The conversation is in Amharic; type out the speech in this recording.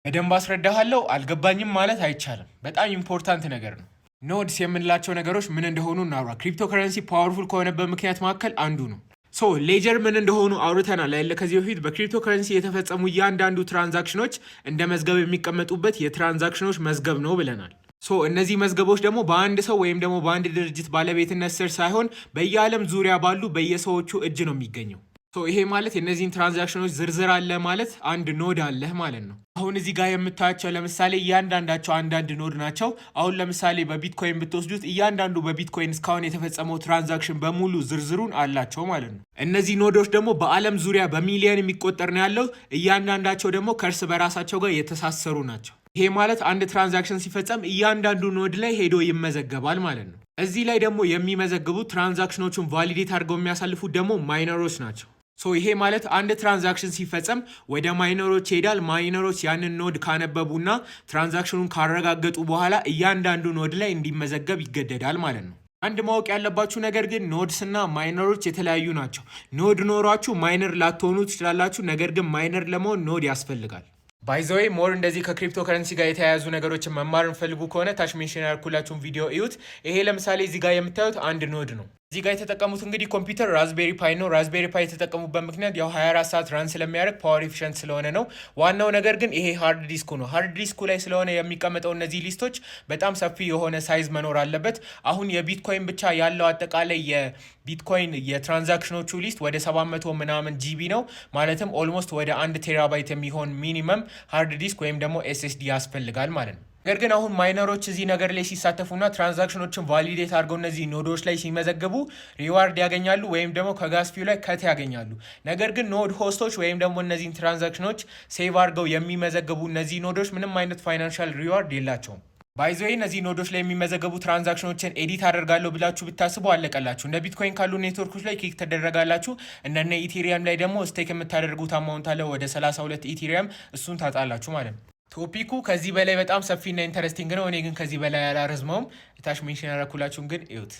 በደንብ አስረዳሃለሁ። አልገባኝም ማለት አይቻልም። በጣም ኢምፖርታንት ነገር ነው። ኖድስ የምንላቸው ነገሮች ምን እንደሆኑ እናውራ። ክሪፕቶ ከረንሲ ፓወርፉል ከሆነበት ምክንያት መካከል አንዱ ነው። ሌጀር ምን እንደሆኑ አውርተናል አይደል? ከዚህ በፊት በክሪፕቶ ከረንሲ የተፈጸሙ እያንዳንዱ ትራንዛክሽኖች እንደ መዝገብ የሚቀመጡበት የትራንዛክሽኖች መዝገብ ነው ብለናል። እነዚህ መዝገቦች ደግሞ በአንድ ሰው ወይም ደግሞ በአንድ ድርጅት ባለቤትነት ስር ሳይሆን በየዓለም ዙሪያ ባሉ በየሰዎቹ እጅ ነው የሚገኘው። ይሄ ማለት የእነዚህን ትራንዛክሽኖች ዝርዝር አለ ማለት አንድ ኖድ አለህ ማለት ነው። አሁን እዚህ ጋር የምታያቸው ለምሳሌ እያንዳንዳቸው አንዳንድ ኖድ ናቸው። አሁን ለምሳሌ በቢትኮይን ብትወስዱት እያንዳንዱ በቢትኮይን እስካሁን የተፈጸመው ትራንዛክሽን በሙሉ ዝርዝሩን አላቸው ማለት ነው። እነዚህ ኖዶች ደግሞ በዓለም ዙሪያ በሚሊዮን የሚቆጠር ነው ያለው። እያንዳንዳቸው ደግሞ ከእርስ በራሳቸው ጋር የተሳሰሩ ናቸው። ይሄ ማለት አንድ ትራንዛክሽን ሲፈጸም እያንዳንዱ ኖድ ላይ ሄዶ ይመዘገባል ማለት ነው። እዚህ ላይ ደግሞ የሚመዘግቡ ትራንዛክሽኖቹን ቫሊዴት አድርገው የሚያሳልፉት ደግሞ ማይነሮች ናቸው። ይሄ ማለት አንድ ትራንዛክሽን ሲፈጸም ወደ ማይነሮች ይሄዳል። ማይነሮች ያንን ኖድ ካነበቡና ትራንዛክሽኑን ካረጋገጡ በኋላ እያንዳንዱ ኖድ ላይ እንዲመዘገብ ይገደዳል ማለት ነው። አንድ ማወቅ ያለባችሁ ነገር ግን ኖድስ እና ማይነሮች የተለያዩ ናቸው። ኖድ ኖሯችሁ ማይነር ላትሆኑ ትችላላችሁ። ነገር ግን ማይነር ለመሆን ኖድ ያስፈልጋል። ባይዘዌ ሞር እንደዚህ ከክሪፕቶ ከረንሲ ጋር የተያያዙ ነገሮችን መማር እንፈልጉ ከሆነ ታች ሜንሽን ያልኩላችሁን ቪዲዮ እዩት። ይሄ ለምሳሌ እዚህ ጋር የምታዩት አንድ ኖድ ነው። እዚህ ጋር የተጠቀሙት እንግዲህ ኮምፒውተር ራዝቤሪ ፓይ ነው። ራዝቤሪ ፓይ የተጠቀሙበት ምክንያት ያው 24 ሰዓት ራን ስለሚያደርግ ፓወር ኤፊሽንት ስለሆነ ነው። ዋናው ነገር ግን ይሄ ሃርድ ዲስኩ ነው። ሃርድ ዲስኩ ላይ ስለሆነ የሚቀመጠው እነዚህ ሊስቶች በጣም ሰፊ የሆነ ሳይዝ መኖር አለበት። አሁን የቢትኮይን ብቻ ያለው አጠቃላይ የቢትኮይን የትራንዛክሽኖቹ ሊስት ወደ 700 ምናምን ጂቢ ነው። ማለትም ኦልሞስት ወደ 1 ቴራባይት የሚሆን ሚኒመም ሃርድ ዲስክ ወይም ደግሞ ኤስኤስዲ ያስፈልጋል ማለት ነው። ነገር ግን አሁን ማይነሮች እዚህ ነገር ላይ ሲሳተፉና ትራንዛክሽኖችን ቫሊዴት አድርገው እነዚህ ኖዶች ላይ ሲመዘገቡ ሪዋርድ ያገኛሉ ወይም ደግሞ ከጋስ ፊው ላይ ከት ያገኛሉ። ነገር ግን ኖድ ሆስቶች ወይም ደግሞ እነዚህን ትራንዛክሽኖች ሴቭ አድርገው የሚመዘገቡ እነዚህ ኖዶች ምንም አይነት ፋይናንሻል ሪዋርድ የላቸውም። ባይዘዌ እነዚህ ኖዶች ላይ የሚመዘገቡ ትራንዛክሽኖችን ኤዲት አደርጋለሁ ብላችሁ ብታስቡ አለቀላችሁ። እንደ ቢትኮይን ካሉ ኔትወርኮች ላይ ክሊክ ተደረጋላችሁ። እንደነ ኢቴሪየም ላይ ደግሞ ስቴክ የምታደርጉት አማውንት አለ ወደ 32 ኢቴሪየም፣ እሱን ታጣላችሁ ማለት ነው። ቶፒኩ ከዚህ በላይ በጣም ሰፊና ኢንተረስቲንግ ነው። እኔ ግን ከዚህ በላይ ያላረዝመውም። ታች ሜንሽን ያደረኩላችሁን ግን እዩት።